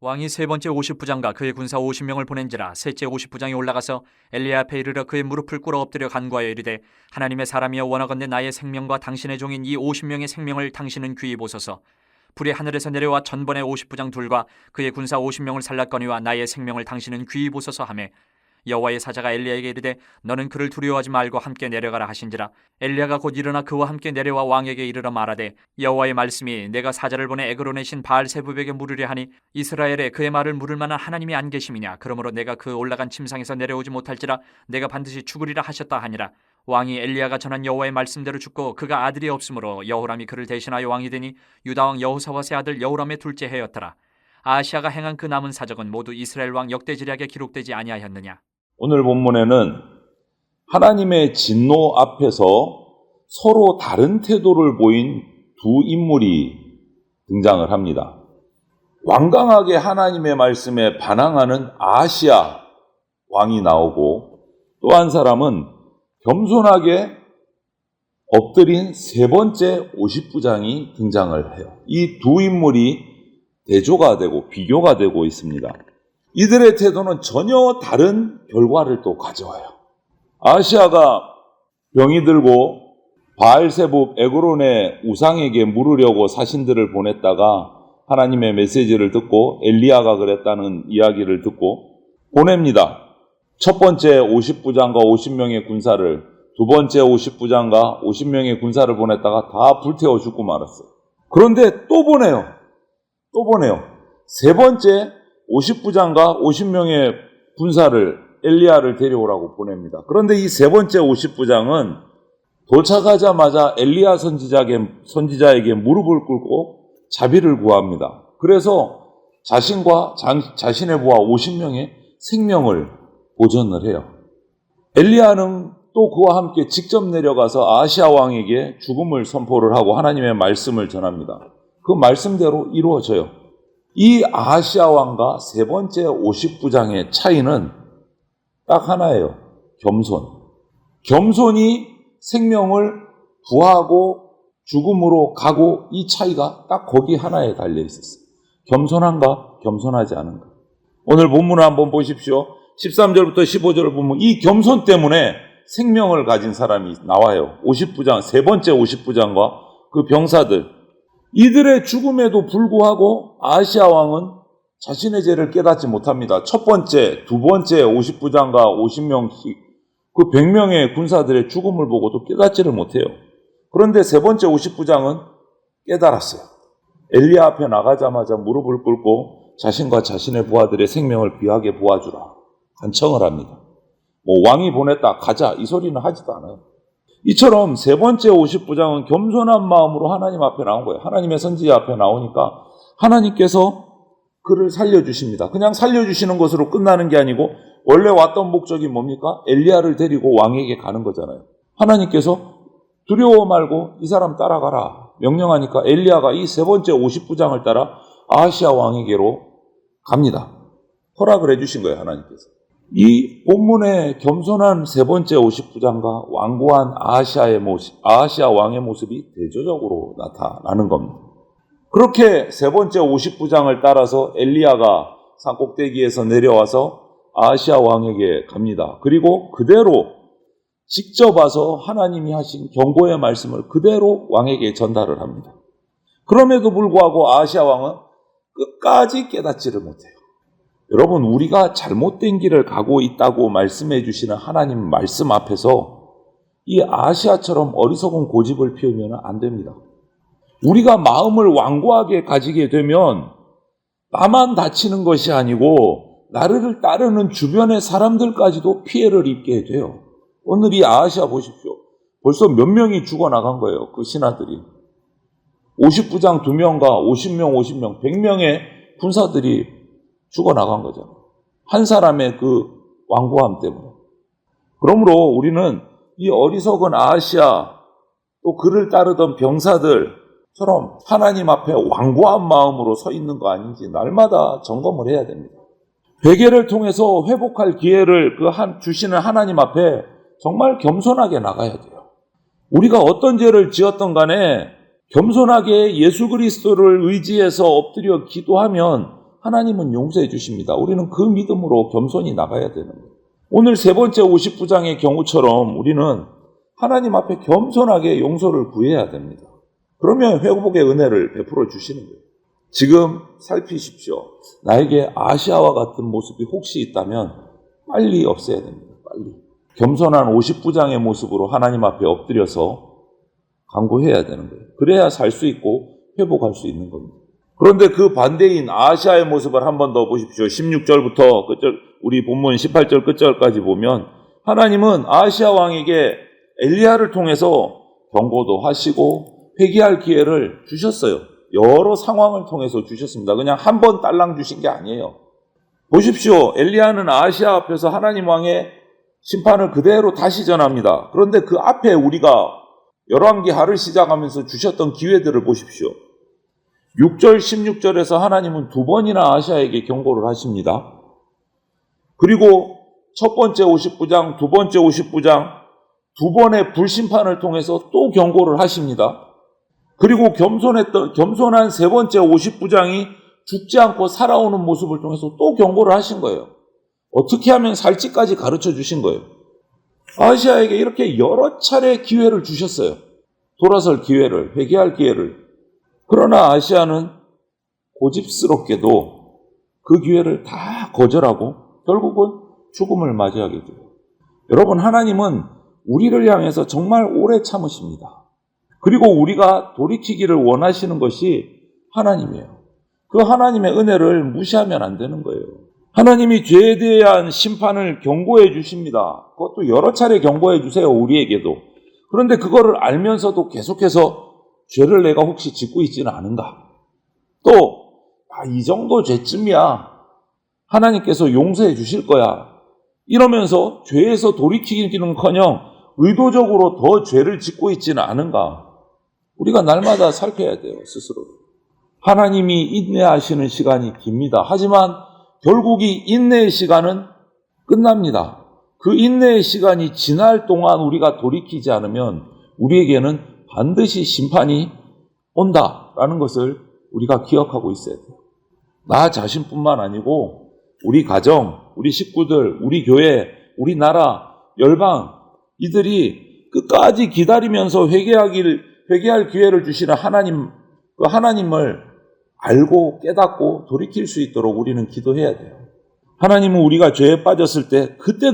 왕이 세 번째 50부장과 그의 군사 50명을 보낸지라 셋째 50부장이 올라가서 엘리야 앞에 이르러 그의 무릎을 꿇어 엎드려 간구하여 이르되 하나님의 사람이여 원하건대 나의 생명과 당신의 종인 이 50명의 생명을 당신은 귀히 보소서. 불이 하늘에서 내려와 전번의 50부장 둘과 그의 군사 50명을 살랐거니와 나의 생명을 당신은 귀히 보소서 하매 여호와의 사자가 엘리야에게 이르되 너는 그를 두려워하지 말고 함께 내려가라 하신지라 엘리야가 곧 일어나 그와 함께 내려와 왕에게 이르러 말하되 여호와의 말씀이 내가 사자를 보내 에그론의 신 바알세붑에게 물으려 하니 이스라엘에 그의 말을 물을 만한 하나님이 안 계심이냐. 그러므로 내가 그 올라간 침상에서 내려오지 못할지라 내가 반드시 죽으리라 하셨다 하니라. 왕이 엘리야가 전한 여호와의 말씀대로 죽고 그가 아들이 없으므로 여호람이 그를 대신하여 왕이 되니 유다왕 여호사밧의 아들 여호람의 둘째 해였더라. 아하시아가 행한 그 남은 사적은 모두 이스라엘 왕 역대지략에 기록되지 아니하였느냐. 오늘 본문에는 하나님의 진노 앞에서 서로 다른 태도를 보인 두 인물이 등장을 합니다. 완강하게 하나님의 말씀에 반항하는 아하시아 왕이 나오고 또 한 사람은 겸손하게 엎드린 세 번째 50부장이 등장을 해요. 이 두 인물이 대조가 되고 비교가 되고 있습니다. 이들의 태도는 전혀 다른 결과를 또 가져와요. 아하시아가 병이 들고 바알세붑 에그론의 우상에게 물으려고 사신들을 보냈다가 하나님의 메시지를 듣고 엘리야가 그랬다는 이야기를 듣고 보냅니다. 첫 번째 50부장과 50명의 군사를, 두 번째 50부장과 50명의 군사를 보냈다가 다 불태워 죽고 말았어요. 그런데 또 보내요. 세 번째 50부장과 50명의 군사를 엘리야를 데려오라고 보냅니다. 그런데 이 세 번째 50부장은 도착하자마자 엘리야 선지자에게 무릎을 꿇고 자비를 구합니다. 그래서 자신과 자신의 부하 50명의 생명을 보전을 해요. 엘리야는 또 그와 함께 직접 내려가서 아하시아 왕에게 죽음을 선포를 하고 하나님의 말씀을 전합니다. 그 말씀대로 이루어져요. 이 아하시아 왕과 세 번째 50부장의 차이는 딱 하나예요. 겸손이 생명을 구하고 죽음으로 가고, 이 차이가 딱 거기 하나에 달려 있었어요. 겸손한가, 겸손하지 않은가. 오늘 본문을 한번 보십시오. 13절부터 15절을 보면 이 겸손 때문에 생명을 가진 사람이 나와요. 50부장, 세 번째 50부장과 그 병사들. 이들의 죽음에도 불구하고 아하시아 왕은 자신의 죄를 깨닫지 못합니다. 첫 번째, 두 번째 50부장과 50명씩 그 100명의 군사들의 죽음을 보고도 깨닫지를 못해요. 그런데 세 번째 50부장은 깨달았어요. 엘리야 앞에 나가자마자 무릎을 꿇고 자신과 자신의 부하들의 생명을 귀하게 보아주라 간청을 합니다. 왕이 보냈다 가자 이 소리는 하지도 않아요. 이처럼 세 번째 50부장은 겸손한 마음으로 하나님 앞에 나온 거예요. 하나님의 선지자 앞에 나오니까 하나님께서 그를 살려주십니다. 그냥 살려주시는 것으로 끝나는 게 아니고 원래 왔던 목적이 뭡니까? 엘리야를 데리고 왕에게 가는 거잖아요. 하나님께서 두려워 말고 이 사람 따라가라 명령하니까 엘리야가 이 세 번째 50부장을 따라 아하시아 왕에게로 갑니다. 허락을 해주신 거예요, 하나님께서. 이 본문의 겸손한 세 번째 50부장과 완고한 아하시아 왕의 모습이 대조적으로 나타나는 겁니다. 그렇게 세 번째 50부장을 따라서 엘리야가 산꼭대기에서 내려와서 아하시아 왕에게 갑니다. 그리고 그대로 직접 와서 하나님이 하신 경고의 말씀을 그대로 왕에게 전달을 합니다. 그럼에도 불구하고 아하시아 왕은 끝까지 깨닫지를 못해요. 여러분, 우리가 잘못된 길을 가고 있다고 말씀해 주시는 하나님 말씀 앞에서 이 아하시아처럼 어리석은 고집을 피우면 안 됩니다. 우리가 마음을 완고하게 가지게 되면 나만 다치는 것이 아니고 나를 따르는 주변의 사람들까지도 피해를 입게 돼요. 오늘 이 아하시아 보십시오. 벌써 몇 명이 죽어나간 거예요. 그 신하들이. 50부장 2명과 50명, 100명의 군사들이 죽어나간 거죠. 한 사람의 그 완고함 때문에. 그러므로 우리는 이 어리석은 아하시아 또 그를 따르던 병사들처럼 하나님 앞에 완고한 마음으로 서 있는 거 아닌지 날마다 점검을 해야 됩니다. 회개를 통해서 회복할 기회를 주시는 하나님 앞에 정말 겸손하게 나가야 돼요. 우리가 어떤 죄를 지었던 간에 겸손하게 예수 그리스도를 의지해서 엎드려 기도하면 하나님은 용서해 주십니다. 우리는 그 믿음으로 겸손히 나가야 되는 거예요. 오늘 세 번째 50부장의 경우처럼 우리는 하나님 앞에 겸손하게 용서를 구해야 됩니다. 그러면 회복의 은혜를 베풀어 주시는 거예요. 지금 살피십시오. 나에게 아시아와 같은 모습이 혹시 있다면 빨리 없애야 됩니다. 빨리. 겸손한 50부장의 모습으로 하나님 앞에 엎드려서 간구해야 되는 거예요. 그래야 살 수 있고 회복할 수 있는 겁니다. 그런데 그 반대인 아시아의 모습을 한 번 더 보십시오. 16절부터 끝절, 우리 본문 18절 끝절까지 보면 하나님은 아시아 왕에게 엘리야를 통해서 경고도 하시고 회개할 기회를 주셨어요. 여러 상황을 통해서 주셨습니다. 그냥 한 번 딸랑 주신 게 아니에요. 보십시오. 엘리야는 아시아 앞에서 하나님 왕의 심판을 그대로 다시 전합니다. 그런데 그 앞에 우리가 열왕기하를 시작하면서 주셨던 기회들을 보십시오. 6절, 16절에서 하나님은 두 번이나 아시아에게 경고를 하십니다. 그리고 첫 번째 50부장, 두 번째 50부장, 두 번의 불심판을 통해서 또 경고를 하십니다. 그리고 겸손한 세 번째 50부장이 죽지 않고 살아오는 모습을 통해서 또 경고를 하신 거예요. 어떻게 하면 살지까지 가르쳐 주신 거예요. 아시아에게 이렇게 여러 차례 기회를 주셨어요. 돌아설 기회를, 회개할 기회를. 그러나 아시아는 고집스럽게도 그 기회를 다 거절하고 결국은 죽음을 맞이하게 돼요. 여러분, 하나님은 우리를 향해서 정말 오래 참으십니다. 그리고 우리가 돌이키기를 원하시는 것이 하나님이에요. 그 하나님의 은혜를 무시하면 안 되는 거예요. 하나님이 죄에 대한 심판을 경고해 주십니다. 그것도 여러 차례 경고해 주세요, 우리에게도. 그런데 그거를 알면서도 계속해서 죄를 내가 혹시 짓고 있지는 않은가? 또 이 정도 죄쯤이야 하나님께서 용서해 주실 거야 이러면서 죄에서 돌이키기는커녕 의도적으로 더 죄를 짓고 있지는 않은가? 우리가 날마다 살펴야 돼요, 스스로. 하나님이 인내하시는 시간이 깁니다. 하지만 결국 이 인내의 시간은 끝납니다. 그 인내의 시간이 지날 동안 우리가 돌이키지 않으면 우리에게는 반드시 심판이 온다라는 것을 우리가 기억하고 있어야 돼요. 나 자신뿐만 아니고 우리 가정, 우리 식구들, 우리 교회, 우리 나라, 열방 이들이 끝까지 기다리면서 회개할 기회를 주시는 하나님, 그 하나님을 알고 깨닫고 돌이킬 수 있도록 우리는 기도해야 돼요. 하나님은 우리가 죄에 빠졌을 때 그때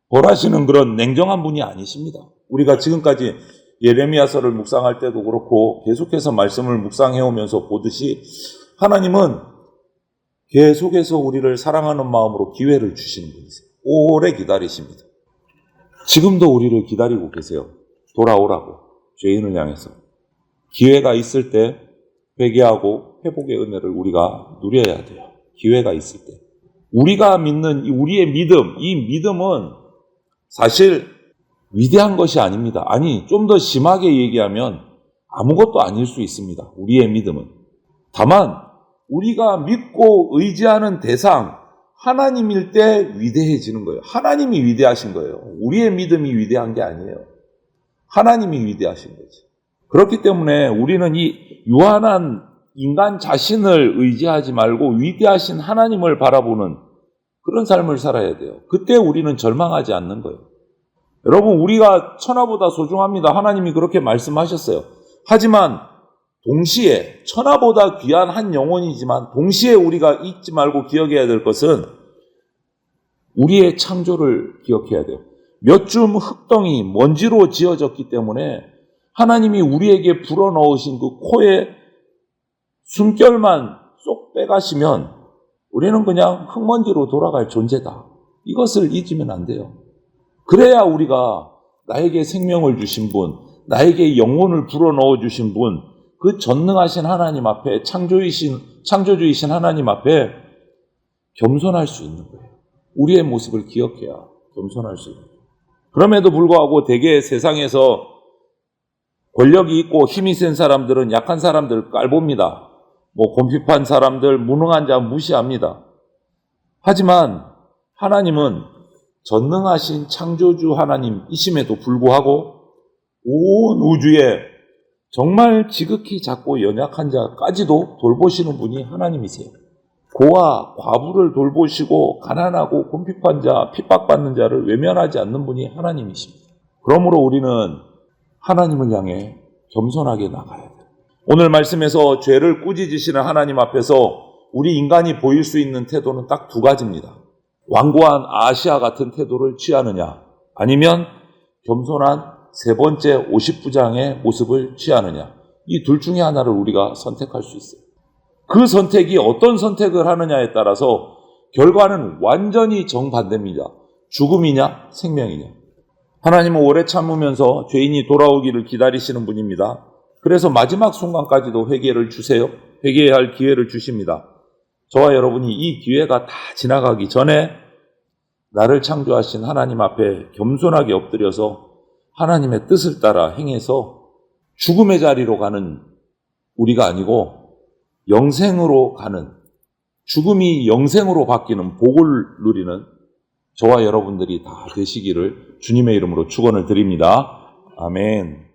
벌하시는 그런 냉정한 분이 아니십니다. 우리가 지금까지 예레미야서를 묵상할 때도 그렇고 계속해서 말씀을 묵상해오면서 보듯이 하나님은 계속해서 우리를 사랑하는 마음으로 기회를 주시는 분이세요. 오래 기다리십니다. 지금도 우리를 기다리고 계세요. 돌아오라고, 죄인을 향해서. 기회가 있을 때 회개하고 회복의 은혜를 우리가 누려야 돼요. 기회가 있을 때. 우리가 믿는 우리의 믿음, 이 믿음은 사실 위대한 것이 아닙니다. 아니, 좀 더 심하게 얘기하면 아무것도 아닐 수 있습니다. 우리의 믿음은. 다만 우리가 믿고 의지하는 대상 하나님일 때 위대해지는 거예요. 하나님이 위대하신 거예요. 우리의 믿음이 위대한 게 아니에요. 하나님이 위대하신 거지. 그렇기 때문에 우리는 이 유한한 인간 자신을 의지하지 말고 위대하신 하나님을 바라보는 그런 삶을 살아야 돼요. 그때 우리는 절망하지 않는 거예요. 여러분, 우리가 천하보다 소중합니다. 하나님이 그렇게 말씀하셨어요. 하지만 동시에 천하보다 귀한 한 영혼이지만 동시에 우리가 잊지 말고 기억해야 될 것은 우리의 창조를 기억해야 돼요. 몇 줌 흙덩이, 먼지로 지어졌기 때문에 하나님이 우리에게 불어넣으신 그 코에 숨결만 쏙 빼가시면 우리는 그냥 흙먼지로 돌아갈 존재다. 이것을 잊으면 안 돼요. 그래야 우리가 나에게 생명을 주신 분, 나에게 영혼을 불어넣어 주신 분, 그 전능하신 하나님 앞에, 창조주이신 하나님 앞에 겸손할 수 있는 거예요. 우리의 모습을 기억해야 겸손할 수 있는 거예요. 그럼에도 불구하고 대개 세상에서 권력이 있고 힘이 센 사람들은 약한 사람들을 깔봅니다. 곰핍한 사람들, 무능한 자 무시합니다. 하지만 하나님은 전능하신 창조주 하나님이심에도 불구하고 온 우주에 정말 지극히 작고 연약한 자까지도 돌보시는 분이 하나님이세요. 고아, 과부를 돌보시고 가난하고 궁핍한 자, 핍박받는 자를 외면하지 않는 분이 하나님이십니다. 그러므로 우리는 하나님을 향해 겸손하게 나가야 돼요. 오늘 말씀에서 죄를 꾸짖으시는 하나님 앞에서 우리 인간이 보일 수 있는 태도는 딱 두 가지입니다. 완고한 아시아 같은 태도를 취하느냐, 아니면 겸손한 세 번째 50부장의 모습을 취하느냐, 이 둘 중에 하나를 우리가 선택할 수 있어요. 그 선택이 어떤 선택을 하느냐에 따라서 결과는 완전히 정반대입니다. 죽음이냐 생명이냐. 하나님은 오래 참으면서 죄인이 돌아오기를 기다리시는 분입니다. 그래서 마지막 순간까지도 회개를 주세요. 회개해야 할 기회를 주십니다. 저와 여러분이 이 기회가 다 지나가기 전에 나를 창조하신 하나님 앞에 겸손하게 엎드려서 하나님의 뜻을 따라 행해서 죽음의 자리로 가는 우리가 아니고 영생으로 가는, 죽음이 영생으로 바뀌는 복을 누리는 저와 여러분들이 다 되시기를 주님의 이름으로 축원을 드립니다. 아멘.